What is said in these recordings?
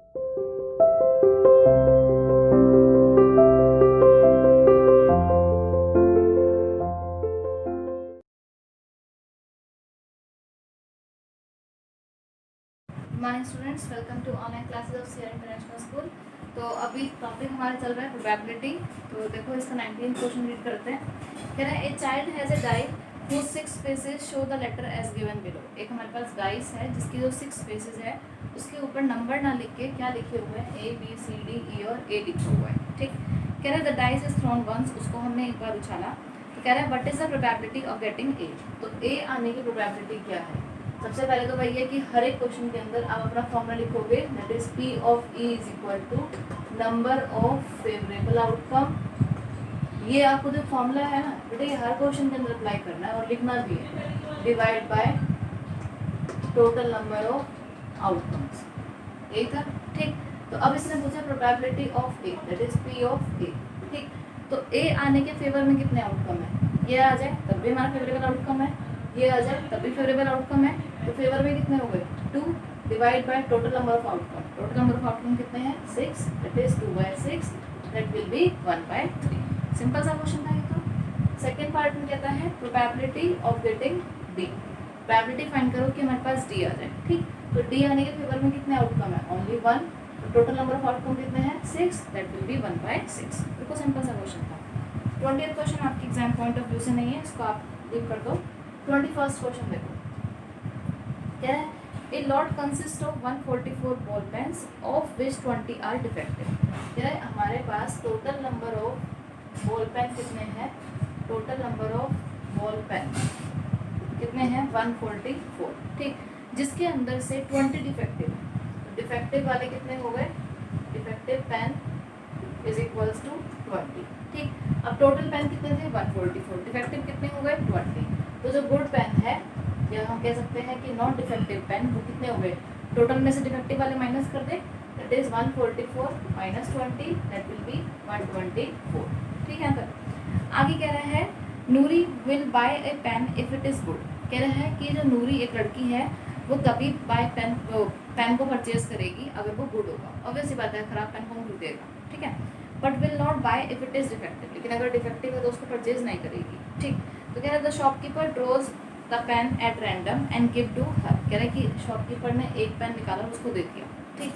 Morning students, welcome to online classes of CR international school. तो अभी topic हमारा चल रहा है प्रोबेबिलिटी। तो देखो इसका 19 क्वेश्चन रीड करते हैं। कह रहा है a child has a die whose 6 faces show the letter as given below. एक हमारे पास डाइस है जिसकी जो 6 फेसेस है उसके ऊपर नंबर ना लिख के क्या लिखे हुए हैं, A B C D E और ए लिखा हुआ है। ठीक, कह रहा है the dice is thrown once, उसको हमने एक बार उछाला। तो कह रहा है what is the probability of getting A. तो ए आने की प्रोबेबिलिटी क्या है? सबसे पहले तो वही है कि हर एक क्वेश्चन के अंदर आप अपना फॉर्मूला लिखोगे, that is P of E is equal to number of favourable outcome. ये आपको जो फॉर्मूला है ना बेटे, ये हर क्वेश्चन के अंदर अप्लाई करना है और लिखना भी है, divide by total number of outcomes. यही था। ठीक, तो अब इसने पूछा probability of A, that is P of A. ठीक, तो ए आने के फेवर में कितने आउटकम है? ये आ जाए तब भी हमारा फेवरेबल आउटकम है, ये आ जाए तब भी फेवरेबल आउटकम है। तो फेवर में कितने हो गए? 2 divide by total number of outcome. Total number of outcome कितने हैं? 6, that is 2/6, that will B 1/3। Simple सा क्वेश्चन था ये। तो सेकंड पार्ट में कहता है probability of getting D. Probability find करो कि हमारे पास डी आ जाए। ठीक, तो डी आने के फेवर में कितने आउटकम है? ओनली 1। तो टोटल नंबर ऑफ आउटकम कितने हैं? 6, दैट विल बी 1/6। बिल्कुल सिंपल सा क्वेश्चन था। 20th क्वेश्चन आपकी एग्जाम पॉइंट ऑफ व्यू से नहीं है, इसको आप लीव कर दो। 21st क्वेश्चन देखो, क्या है? A lot consist of 144 ball pens of which 20 are defective. क्या है? हमारे पास total number of ball pen कितने हैं? Total number of ball pen कितने हैं? 144। ठीक, जिसके अंदर से 20 डिफेक्टिव है। तो डिफेक्टिव वाले कितने हो गए? Defective pen is equals to 20। ठीक, अब टोटल पेन कितने थे? 144। डिफेक्टिव कितने हो गए? 20। तो जो गुड पेन है, या हम कह सकते हैं कि नॉन डिफेक्टिव पेन, वो कितने हो गए? टोटल में से डिफेक्टिव वाले माइनस कर दे, that is 144 minus 20, that will be 124। ठीक है। तो आगे कह रहा है Noori will buy a pen if it is good. कह रहा है कि जो नूरी एक लड़की है वो तभी बाय पेन को परचेज करेगी अगर वो गुड होगा। ऑब्वियसली बात है, खराब पेन कौन खरीदेगा? ठीक है। But will not buy if it is defective, लेकिन अगर डिफेक्टिव है तो उसको परचेज नहीं करेगी। ठीक, तो कह रहा है the shopkeeper draws the pen at random and give to her. कह रहा है कि शॉपकीपर ने एक पेन निकाला और उसको दे दिया। ठीक,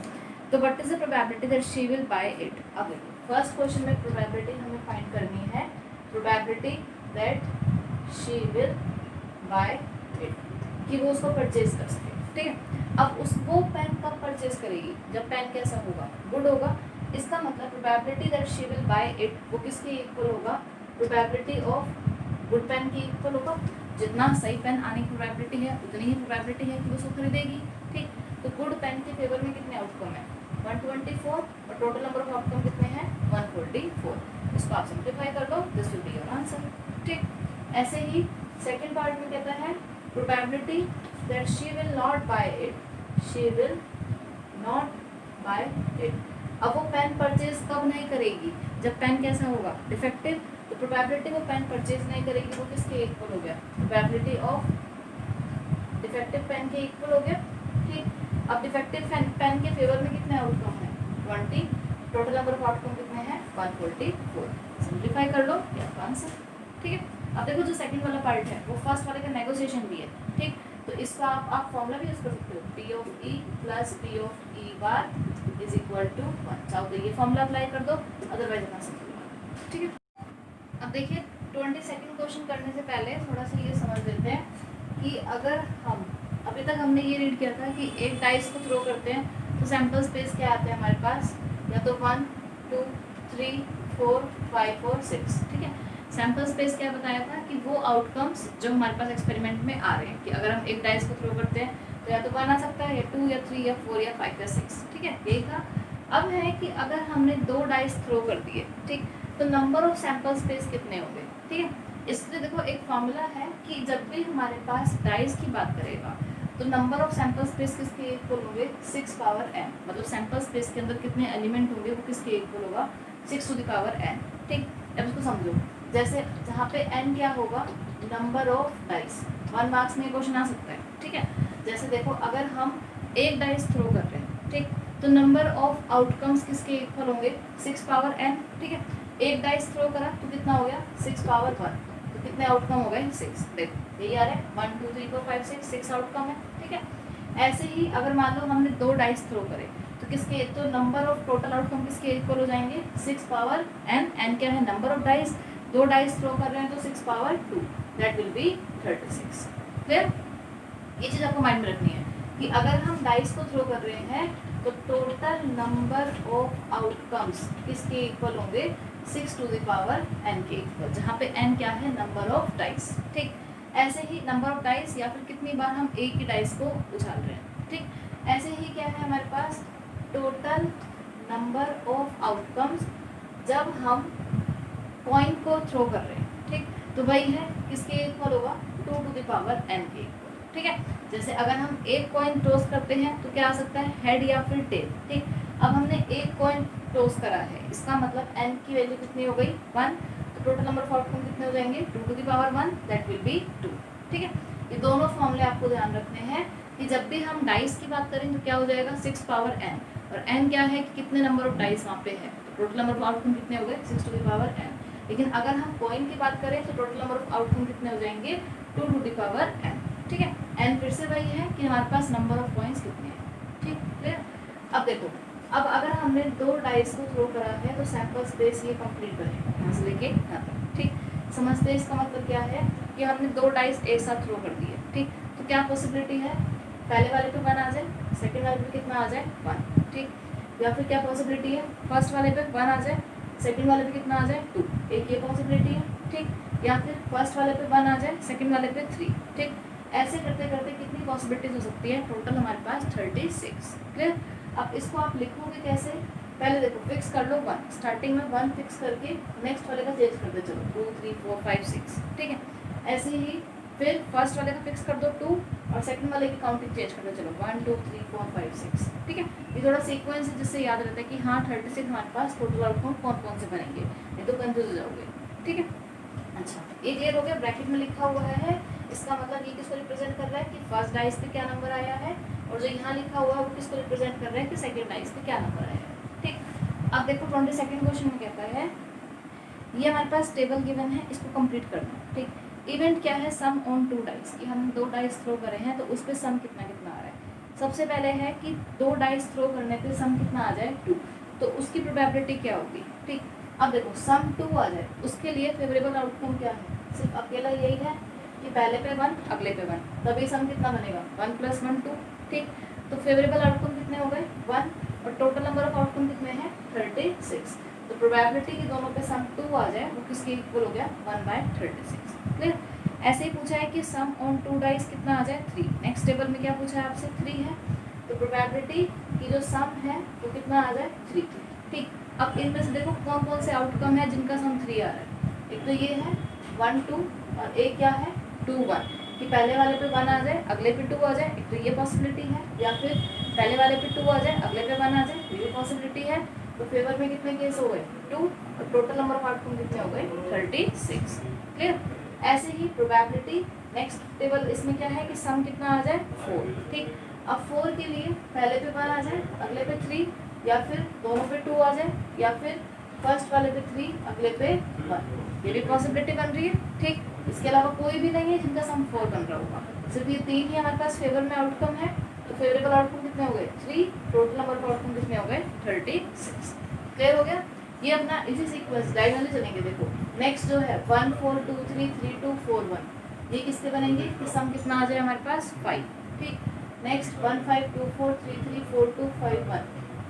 तो what is the probability that she will buy it. अब देखो फर्स्ट क्वेश्चन में प्रोबेबिलिटी हमें फाइंड करनी है, probability that she will buy it, कि वो उसको परचेज कर सके। ठीक है, अब उसको पेन कब परचेज करेगी? जब पेन कैसा होगा? गुड होगा। इसका मतलब probability that she will buy it वो किसके इक्वल होगा? प्रोबेबिलिटी ऑफ गुड पेन की इक्वल होगा। जितना सही पेन आने की प्रोबेबिलिटी है उतनी ही प्रोबेबिलिटी है कि वो उसको खरीदेगी। ठीक, तो गुड पेन के फेवर में कितने आउटकम है? 124 और टोटल नंबर ऑफ आउटकम कितने हैं? 144। इसको आप सिंप्लीफाई कर दो, this will be your answer. ठीक, ऐसे ही सेकंड पार्ट में कहता है probability that she will not buy it, she will not buy it. अब वो पेन परचेज कब नहीं करेगी? जब पेन कैसा होगा? डिफेक्टिव। तो प्रोबेबिलिटी वो पेन परचेज नहीं करेगी वो किसके इक्वल हो गया? प्रोबेबिलिटी ऑफ डिफेक्टिव पेन के इक्वल हो गया। ठीक, अब डिफेक्टिव पेन के फेवर में कितने आउटकम है? 20। टोटल नंबर ऑफ आउटकम कितने हैं? 144। सिंप्लीफाई कर लो, ये आपका आंसर। ठीक है, अब देखो जो सेकंड वाला पार्ट है वो फर्स्ट वाले का नेगोशिएशन भी है। ठीक, तो इसका आप फॉर्मूला भी यूज कर सकते हो, P of E plus P of E bar is equal to 1। चाहो तो ये फॉर्मूला अप्लाई कर दो, अदरवाइज अपना सिंपल। ठीक है, अब देखिए 22nd क्वेश्चन करने से पहले थोड़ा सा ये समझ लेते हैं कि अगर हम अभी तक हमने ये रीड किया था कि एक डाइस को थ्रो करते हैं तो सैम्पल स्पेस क्या आता है हमारे पास? या तो 1 2 3 4 5 और 6। ठीक है, सैम्पल स्पेस क्या बताया था कि वो आउटकम्स जो हमारे पास एक्सपेरिमेंट में आ रहे हैं, कि अगर हम एक डाइस को थ्रो करते हैं तो या तो 1 आ सकता है, या 2 या 3 या 4 या 5 या 6। ठीक है, यही था। अब है कि अगर हमने 2 डाइस थ्रो कर दिए, ठीक, तो नंबर ऑफ सैम्पल स्पेस कितने होंगे? ठीक है, इसलिए देखो एक फॉर्मूला है कि जब भी हमारे पास डाइस की बात करेगा तो नंबर ऑफ सैम्पल स्पेस किसके इक्वल होंगे? 6 पावर n। मतलब सैम्पल स्पेस के अंदर कितने एलिमेंट होंगे वो किसके इक्वल होगा? 6 टू द पावर n। ठीक, अब इसको समझो, जैसे जहाँ पे n क्या होगा? Number of dice. 1 मार्क्स में क्वेश्चन आ सकता है। ठीक है, जैसे देखो अगर हम एक डाइस थ्रो कर रहे हैं, ठीक, तो नंबर ऑफ आउटकम्स किसके इक्वल होंगे 6 पावर n, ठीक है। एक डाइस थ्रो करा तो कितना हो गया 6 पावर 1, तो कितने आउटकम हो गए 6। देखो यही आ रहा है 1 2 3 4 5 6 आउटकम है, ठीक है। ऐसे ही अगर मान लो हमने 2 डाइस थ्रो करे तो किसके, तो नंबर ऑफ टोटल आउटकम किसके इक्वल हो जाएंगे 6 पावर n क्या है number of dice, 2 dice throw कर रहे हैं तो 6 power 2, that will be 36। Clear? ये चीज़ आपको माइंड में रखनी है कि अगर हम डाइस को थ्रो कर रहे हैं तो टोटल नंबर ऑफ आउटकम्स किसके इक्वल होंगे 6 टू द पावर n के इक्वल, जहाँ पे n क्या है नंबर ऑफ डाइस, ठीक। ऐसे ही नंबर ऑफ डाइस या फिर कितनी बार हम एक ही डाइस को उछाल रहे हैं, ठीक। ऐसे ही क्या है हमारे पास टोटल नंबर ऑफ आउटकम्स जब हम कॉइन को थ्रो कर रहे हैं, ठीक। तो वही है किसके इक्वल होगा 2 टू द पावर n के इक्वल, ठीक है। जैसे अगर हम एक कॉइन टॉस करते हैं तो क्या आ सकता है हेड या फिर टेल, ठीक। अब हमने एक कॉइन टॉस करा है, इसका मतलब n की वैल्यू कितनी हो गई 1, तो टोटल नंबर ऑफ आउटकम कितने हो जाएंगे 2 to the power 1, that will be 2, ठीक है। ये दोनों फॉर्मूले आपको ध्यान रखने हैं कि जब भी हम डाइस की बात करें तो क्या हो जाएगा 6 पावर n, और n क्या है कि कितने नंबर ऑफ डाइस वहाँ पे है, तो टोटल नंबर ऑफ आउटकम कितने हो गए 6 टू द पावर n। लेकिन अगर हम कॉइन की बात करें तो टोटल नंबर ऑफ आउटकम कितने हो जाएंगे 2 टू द पावर n, ठीक है। n फिर से वही है कि हमारे पास नंबर ऑफ कॉइन्स कितने हैं, ठीक। क्लियर? अब देखो, अब अगर हमने 2 डाइस को थ्रो करा है तो सैंपल स्पेस ये कंप्लीट करें यहाँ से लेके यहाँ तक, ठीक। समझते हैं इसका मतलब क्या है कि हमने 2 डाइस एक साथ थ्रो कर दिए, ठीक। तो क्या पॉसिबिलिटी है पहले वाले पे 1 आ जाए, सेकेंड वाले पे कितना आ जाए 1, ठीक। या फिर क्या पॉसिबिलिटी है फर्स्ट वाले पे 1 आ जाए, सेकेंड वाले पे कितना आ जाए 2, एक ये पॉसिबिलिटी है, ठीक। या फिर फर्स्ट वाले पे 1 आ जाए, सेकेंड वाले पे 3, ठीक। ऐसे करते करते कितनी पॉसिबिलिटीज हो सकती है, टोटल हमारे पास 36। क्लियर? अब इसको आप लिखोगे कैसे, पहले देखो फिक्स कर लो 1, स्टार्टिंग में 1 फिक्स करके नेक्स्ट वाले का चेंज करते चलो 2 3 4 5 6, ठीक है। ऐसे ही फिर फर्स्ट वाले का फिक्स कर दो 2 और सेकंड वाले की काउंटिंग चेंज करते चलो 1 2 3 4 5 6, ठीक है। ये थोड़ा सीक्वेंस है जिससे याद रहता है कि हाँ 36 हमारे पास टोटल आउटकम कौन कौन से बनेंगे, नहीं तो कंफ्यूज हो जाओगे, ठीक है। अच्छा ये क्लियर हो गया, ब्रैकेट में लिखा हुआ है, इसका मतलब ये किसको रिप्रेजेंट कर रहा है कि फर्स्ट डाइस पे क्या नंबर आया है, और जो यहाँ लिखा हुआ है वो किसको रिप्रेजेंट कर रहा है कि सेकंड डाइस पे क्या नंबर आया है, ठीक। अब देखो 22nd क्वेश्चन में कहता है ये हमारे पास टेबल गिवन है, इसको कंप्लीट करना, ठीक। इवेंट क्या है सम ऑन 2 डाइस, कि हम 2 डाइस थ्रो करे हैं तो उस पर सम कितना कितना आ रहा है। सबसे पहले है कि 2 डाइस थ्रो करने पे सम कितना आ जाए 2, तो उसकी प्रोबेबिलिटी क्या होगी, ठीक। अब देखो सम 2 आ जाए, उसके लिए फेवरेबल आउटकम क्या है, सिर्फ अकेला यही है कि पहले पे 1 अगले पे 1, तभी सम कितना बनेगा 1 + 1 2, ठीक। तो फेवरेबल आउटकम कितने हो गए 1, और टोटल नंबर ऑफ आउटकम कितने हैं 36। तो प्रोबेबिलिटी कि दोनों पे सम 2 आ जाए वो किसके इक्वल हो गया 1/36। क्लियर? ऐसे ही पूछा है कि सम ऑन 2 डाइस कितना आ जाए 3, नेक्स्ट टेबल में क्या पूछा है आपसे 3 है, तो प्रोबेबिलिटी की जो सम है वो कितना आ जाए 3, ठीक। अब इनमें से देखो कौन कौन से आउटकम है जिनका सम 3 आ रहा है, एक तो ये है 1 2 और एक क्या है 2 1, कि पहले वाले पे 1 आ जाए अगले पे 2 आ जाए, एक तो ये पॉसिबिलिटी है, या फिर पहले वाले पे 2 आ जाए अगले पे 1 आ जाए, ये भी पॉसिबिलिटी है। तो फेवर में कितने केस हो गए 2, और टोटल नंबर ऑफ आउटकम कितने हो गए 36। क्लियर? ऐसे ही प्रोबेबिलिटी नेक्स्ट टेबल इसमें क्या है कि सम कितना आ जाए 4, ठीक। अब 4 के लिए पहले पे 1 आ जाए अगले पे 3, या फिर दोनों पे 2 आ जाए, या फिर फर्स्ट वाले पे 3 अगले पे 1, ये भी पॉसिबिलिटी बन रही है, ठीक। इसके अलावा कोई भी नहीं है जिनका सम 4 बन रहा होगा, सिर्फ ये 3 ही हमारे पास फेवर में आउटकम है, तो फेवरेबल आउटकम कितने हो गए 3, टोटल नंबर ऑफ आउटकम कितने हो गए 36। क्लियर हो गया? ये अपना इसी सीक्वेंस डायगोनली चलेंगे। देखो नेक्स्ट जो है 1 4 2 3 3 2 4 1, ये किसके बनेंगे कि सम कितना आ जाए हमारे पास 5, ठीक। नेक्स्ट 1 5 2 4 3 3 4 2 5 1,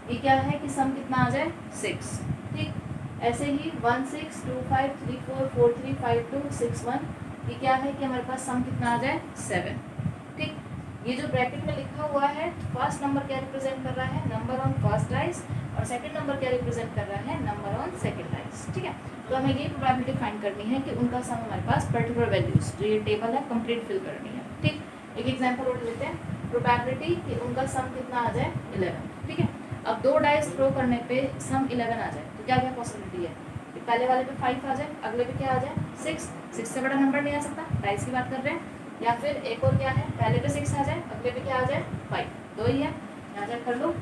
ये क्या है कि सम कितना आ जाए 6, ठीक। ऐसे ही 1 6 2 5 3 4 4 3 5 2 6 1, ये क्या है कि हमारे पास सम कितना आ जाए 7, ठीक। ये जो ब्रैकेट में लिखा हुआ है फर्स्ट नंबर क्या रिप्रेजेंट कर रहा है नंबर ऑन फर्स्ट डाइस, और सेकंड नंबर क्या रिप्रेजेंट कर रहा है नंबर ऑन सेकंड डाइस, ठीक है। तो हमें ये प्रोबेबिलिटी फाइंड करनी है कि उनका सम हमारे पास पर्टिकुलर वैल्यूज जो ये टेबल है कंप्लीट फिल करनी है, ठीक। एक एग्जांपल और लेते हैं, प्रोबेबिलिटी कि उनका सम कितना आ जाए 11, ठीक है। अब 2 डाइस थ्रो करने पे सम 11 आ जाए तो क्या क्या पॉसिबिलिटी है कि पहले वाले पे 5 आ जाए अगले पे क्या आ जाए 6 से बड़ा नंबर नहीं आ सकता, डाइस की बात कर रहे हैं। या फिर एक और क्या है पहले पे 6 आ जाए अगले पे क्या आ जाए 5, 2 ही है, यहाँ चेक कर लो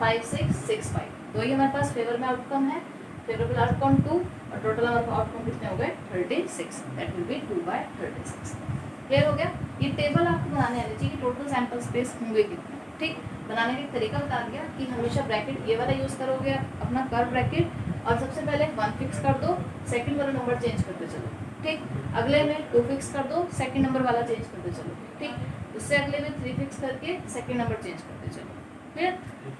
5 6 6 5, तो ये हमारे पास फेवर में आउटकम है, फेवरेबल आउटकम 2 और टोटल नंबर ऑफ आउटकम कितने हो गए 36, दैट विल बी 2/36। क्लियर हो गया। ये टेबल आपको बनाने आनी चाहिए, टोटल सैंपल स्पेस होंगे कितने, ठीक। बनाने का एक तरीका बता दिया कि हमेशा ब्रैकेट ये वाला यूज़ करोगे अपना कर्व ब्रैकेट, और सबसे पहले 1 फिक्स कर दो, सेकंड वाला नंबर चेंज करते चलो, ठीक। अगले में 2 फिक्स कर दो, सेकंड नंबर वाला चेंज करते चलो, ठीक। उससे अगले में 3 फिक्स करके सेकंड नंबर चेंज करते चलो। क्लियर,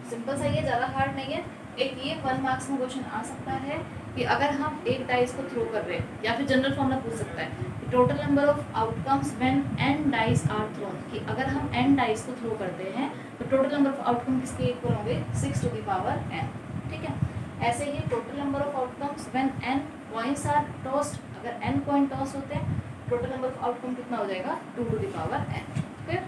सिंपल सा, ये ज़्यादा हार्ड नहीं है। एक ये 1 मार्क्स में क्वेश्चन आ सकता है कि अगर हम एक डाइस को थ्रो कर रहे हैं, या फिर जनरल फॉर्मूला पूछ सकता है total number of outcomes when n dice are thrown, कि अगर हम n डाइस को थ्रो करते हैं तो टोटल नंबर ऑफ आउटकम किसके इक्वल होंगे 6 टू द पावर n, ठीक है। ऐसे ही total number of outcomes when n coins are tossed, अगर n कॉइन टॉस होते हैं टोटल नंबर ऑफ आउटकम कितना हो जाएगा 2 टू द पावर n। फिर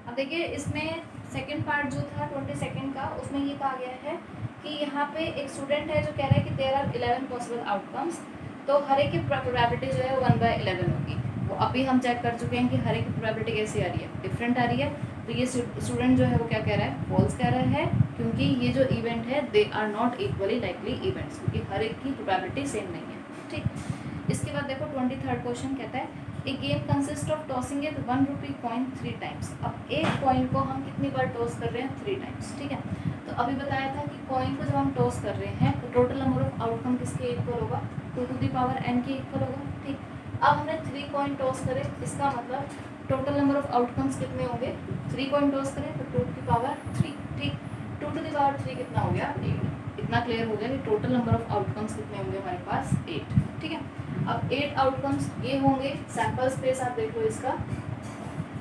अब देखिए इसमें सेकंड पार्ट जो था 22 का, उसमें ये कहा गया है कि यहाँ पे एक स्टूडेंट है जो कह रहा है कि देयर आर 11 पॉसिबल आउटकम्स, तो हर एक की प्रोबेबिलिटी जो है 1/11 होगी। वो अभी हम चेक कर चुके हैं कि हर एक की प्रोबेबिलिटी कैसी आ रही है, डिफरेंट आ रही है। तो ये स्टूडेंट जो है वो क्या कह रहा है, फॉल्स कह रहा है, क्योंकि ये जो इवेंट है they are not equally likely events, क्योंकि हर एक की प्रोबेबिलिटी सेम नहीं है, ठीक। इसके बाद देखो 23rd क्वेश्चन कहता है a game consist of tossing it 1 rupee coin 3 times. अब एक कॉइन को हम कितनी बार टॉस कर रहे हैं 3 टाइम्स, ठीक है। तो अभी बताया था कि कॉइन को जब हम टॉस कर रहे हैं तो टोटल नंबर ऑफ आउटकम किसके इक्वल होगा 2 टू द पावर n के इक्वल होगा, ठीक। अब हमने 3 कॉइन टॉस करे, इसका मतलब टोटल नंबर ऑफ आउटकम्स कितने होंगे 3 कॉइन टॉस करें तो 2 टू द पावर 3, ठीक। 2 टू द पावर 3 कितना हो गया 8। इतना क्लियर हो गया कि टोटल नंबर ऑफ आउटकम्स कितने होंगे हमारे पास 8, ठीक है। अब 8 आउटकम्स ये होंगे, सैंपल स्पेस आप देखो इसका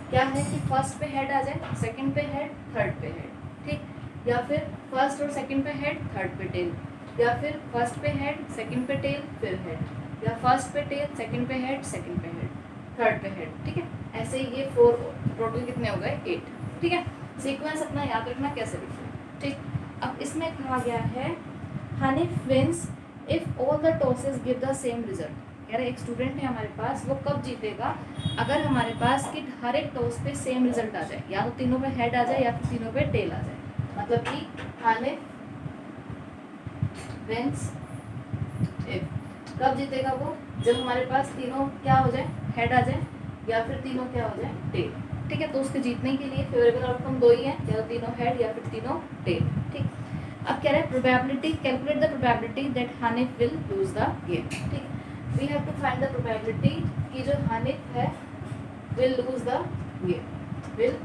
क्या है कि फर्स्ट पे हेड आ जाए, सेकंड पे हेड, थर्ड पे हेड, ठीक। या फिर फर्स्ट और सेकंड पे हेड, थर्ड पे टेल, या फिर फर्स्ट पे हेड, सेकंड पे टेल, फिर हेड, या फर्स्ट पे टेल, सेकंड पे हेड, सेकंड पे हेड, थर्ड पे हेड, ठीक है। ऐसे ही ये 4 टोटल कितने हो गए 8, ठीक है। सीक्वेंस अपना याद रखना कैसे लिखना है, ठीक। अब इसमें कहा गया है Hanif wins if all the tosses give the same result. कह रहे एक स्टूडेंट है हमारे पास, वो कब जीतेगा अगर हमारे पास कि हर एक टॉस पे सेम रिजल्ट आ जाए, या तो तीनों पे हेड आ जाए या फिर तीनों पे टेल आ जाए। मतलब कि हनीफ विंस इफ, कब जीतेगा वो जब हमारे पास तीनों क्या हो जाए हेड आ जाए या फिर तीनों क्या हो जाए टेल, ठीक है। तो उसके जीतने के लिए फेवरेबल आउटकम 2 ही है, या तो तीनों हेड या फिर तीनों टेल, ठीक। अब कह रहे हैं probability, calculate the probability that Hanif will lose the game, ठीक। We have to find the probability कि जो हनीफ है will lose the game, will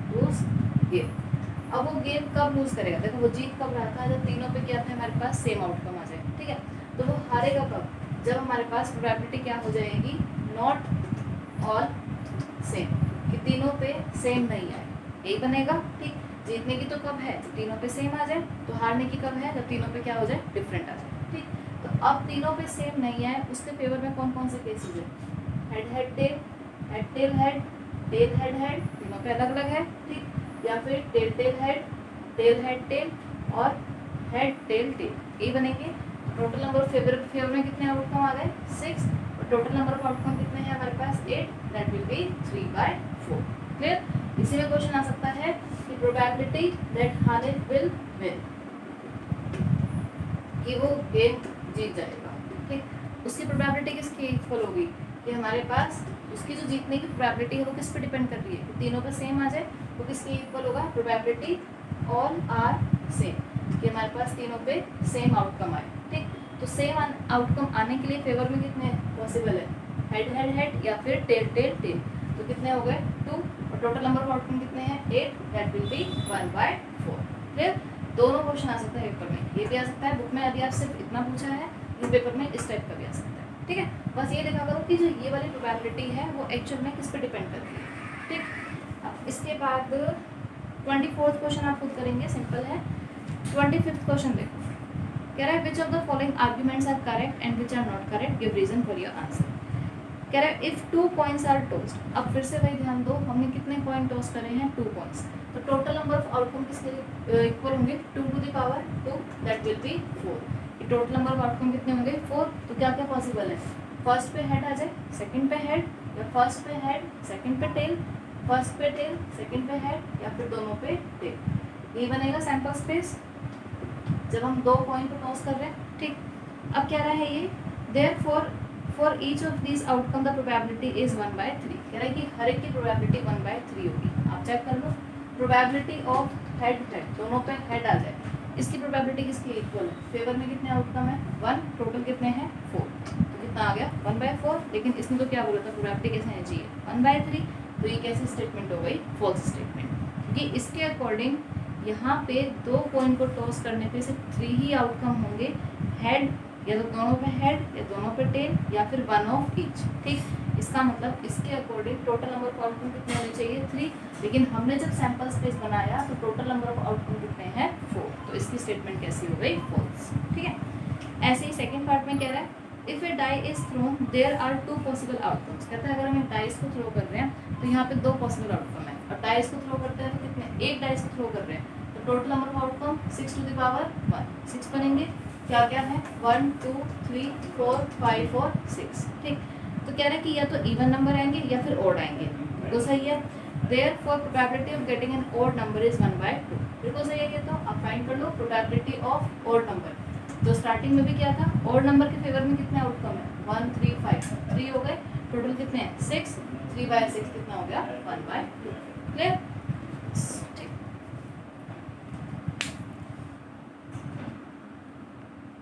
lose game. अब वो गेम कब लूज करेगा, देखो वो जीत कब रहा था जब तीनों पे क्या था हमारे पास सेम आउटकम आ जाए, ठीक है। तो वो हारेगा कब, जब हमारे पास प्रोबेबिलिटी क्या हो जाएगी नॉट ऑल सेम, कि तीनों पे सेम नहीं आए, यही बनेगा, ठीक। जीतने की तो कब है जब तीनों पे सेम आ जाए, तो हारने की कब है जब तीनों पे क्या हो जाए डिफरेंट आ जाए, ठीक। तो अब तीनों पे सेम नहीं आए, उसके फेवर में कौन कौन से केसेस है, head head tail, head tail head, tail head head, तीनों पे अलग अलग है, ठीक। या फिर टेल टेल हेड टेल और हेड टेल टेल, यही बनेंगे। टोटल नंबर ऑफ फेवर में कितने आउटकम आ गए 6, और टोटल नंबर ऑफ आउटकम कितने हैं हमारे पास 8, दैट विल बी 3/4। क्लियर। इसी में क्वेश्चन आ सकता है कि probability that Hanif will win, कि वो गेम जीत जाएगा, ठीक। उसकी प्रोबेबिलिटी किसकी इक्वल होगी कि हमारे पास उसकी जो जीतने की प्रोबेबिलिटी है वो किस पे डिपेंड कर रही है कि तीनों पे सेम आ जाए, वो किसकी इक्वल होगा प्रोबेबिलिटी ऑल आर सेम, कि हमारे पास तीनों पे सेम आउटकम आए, ठीक। तो सेम आउटकम आने के लिए फेवर में कितने पॉसिबल है हेड हेड हेड या फिर टेल टेल टेल, तो कितने हो गए 2, और टोटल नंबर ऑफ आउटकम कितने हैं 8, दैट विल बी 1/4। क्लियर। दोनों क्वेश्चन आ सकता है पेपर में, ये भी आ सकता है बुक में, अभी आप सिर्फ इतना पूछा है, इस पेपर में इस टाइप का भी आ सकता है, ठीक है। बस ये देखा करो कि जो ये वाली प्रोबेबिलिटी है वो एक्चुअल में किस पे डिपेंड करती है, ठीक। अब इसके बाद 24th क्वेश्चन आप खुद करेंगे, सिंपल है। 25th क्वेश्चन देखो, कह रहा है which of the following arguments are correct and which are not correct, give reason for your answer. कह रहा है इफ 2 कॉइन्स आर टॉस्ड, अब फिर से वही ध्यान दो, हमने कितने कॉइन टॉस करे हैं 2 कॉइन्स, तो टोटल नंबर ऑफ आउटकम किसके इक्वल होंगे 2 to the power 2, that will be 4। Total number of outcome कितने होंगे 4, तो क्या क्या पॉसिबल है फर्स्ट पे हेड आ जाए, सेकंड पे हेड, या फर्स्ट पे हेड सेकंड पे टेल, फर्स्ट पे टेल सेकंड पे हेड, या फिर दोनों पे टेल, ये बनेगा सैंपल स्पेस जब हम 2 कॉइन को टॉस कर रहे हैं। ठीक, अब क्या रहा है ये, therefore for each of this outcome the probability is 1/3। कह रहा है कि हर एक की प्रोबेबिलिटी 1/3 होगी। आप चेक कर लो, प्रोबेबिलिटी ऑफ हेड हेड, दोनों पे हेड आ जाए, इसकी प्रोबेबिलिटी किसकी इक्वल है, फेवर में कितने आउटकम है 1, टोटल कितने हैं 4, तो कितना आ गया 1/4। लेकिन इसने तो क्या बोला था, प्रोबेबिलिटी कैसे है जी 1/3, तो ये कैसी स्टेटमेंट हो गई, फॉल्स स्टेटमेंट, क्योंकि इसके अकॉर्डिंग यहाँ पे 2 कॉइन को टॉस करने पे सिर्फ 3 ही आउटकम होंगे, हेड या तो दोनों पे हेड या दोनों पे टेल या फिर 1 ऑफ ईच। ठीक, इसका मतलब इसके according total number of outcome कितने होने चाहिए 3, लेकिन हमने जब सैंपल स्पेस बनाया तो टोटल नंबर ऑफ आउटकम कितने हैं 4, तो इसकी स्टेटमेंट कैसी हो गई, फॉल्स। ठीक है, ऐसे ही सेकंड पार्ट में कह रहा है if a die is thrown there are 2 possible outcomes. कहता है अगर हम डाइस को थ्रो कर रहे हैं तो यहाँ पे 2 पॉसिबल आउटकम है, और डाइस को थ्रो करते हैं तो कितने, एक डाइस को थ्रो कर रहे हैं तो total number of outcome 6 to the power 1, 6 बनेंगे। क्या क्या है 1 2 3 4 5 और 6। ठीक, तो कह रहा है कि या तो इवन नंबर आएंगे या फिर ऑड आएंगे, तो सही है। Therefore probability of getting an odd number is 1/2। बिल्कुल सही है, ये तो आप फाइंड कर लो प्रोबेबिलिटी ऑफ ऑड नंबर। तो स्टार्टिंग में भी क्या था, ऑड नंबर के फेवर में कितने आउटकम है 1 3 5, 3 हो गए, टोटल कितने हैं 6, 3/6 कितना हो गया 1/2। क्लियर।